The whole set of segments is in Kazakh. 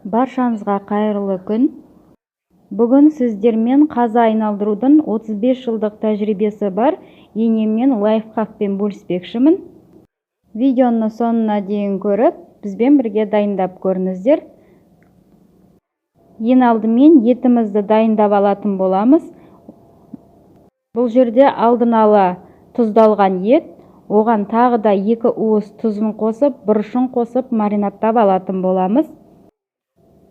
Баршаңызға қайырлы күн. Бүгін сіздермен қазы айналдырудың 35 жылдық тәжірибесі бар енеммен лайфхакпен бөліспекшімін. Видеоны соңына дейін көріп, бізбен бірге дайындап көріңіздер. Ең алдымен етімізді дайындап алатын боламыз. Бұл жерде алдын ала тұздалған ет, оған тағы да 2 уыс тұзын қосып, бұрышын қосып маринадтап алатын боламыз.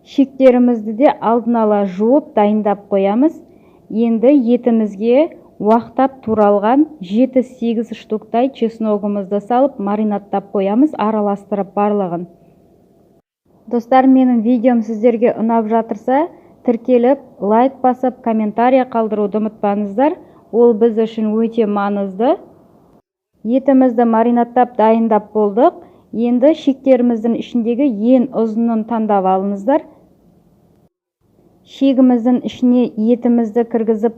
Шектерімізді де алдын ала жуып дайындап қоямыз. Енді етімізге уақтап туралған 7-8 штуктай чесногымызды салып маринадтап қоямыз, араластырып барлығын. Достар, менің видеом сіздерге ұнап жатырса, тіркеліп, лайк басып, комментария қалдыруды ұмытпаңыздар. Ол біз үшін өте маңызды. Етімізді маринадтап дайындап болдық. Енді шектеріміздің ішіндегі ең ұзынын таңдап алыңыздар. Шегіміздің ішіне етімізді кіргізіп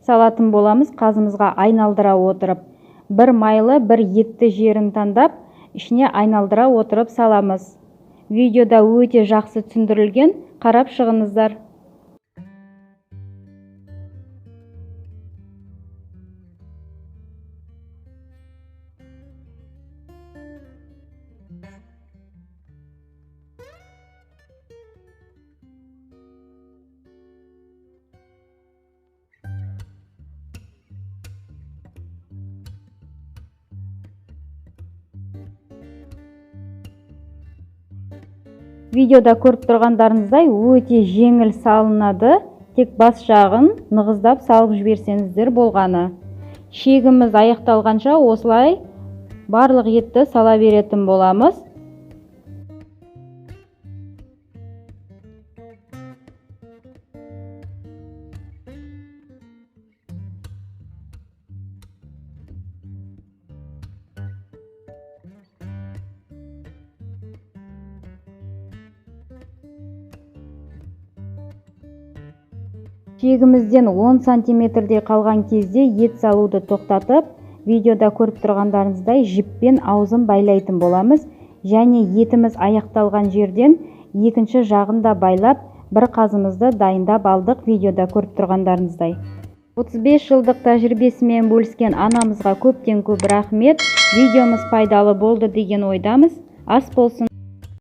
салатын боламыз, қазымызға айналдыра отырып. Бір майлы, бір етті жерін таңдап, ішіне айналдыра отырып саламыз. Видеода өте жақсы түсіндірілген, қарап шығыңыздар. Видеода көріп тұрғандарыңыздай өте жеңіл салынады, тек бас жағын нығыздап салып жіберсеңіздер болғаны. Шегіміз аяқталғанша осылай барлық етті сала беретін боламыз. Шегімізден 10 сантиметрдей қалған кезде ет салуды тоқтатып, видеода көріп тұрғандарыңыздай жіппен аузын байлайтын боламыз. Және етіміз аяқталған жерден екінші жағын да байлап, бір қазымызды дайындап алдық, видеода көріп тұрғандарыңыздай. 35 жылдық тәжірибесімен бөліскен анамызға көптен көп рахмет. Видеомыз пайдалы болды деген ойдамыз. Ас болсын.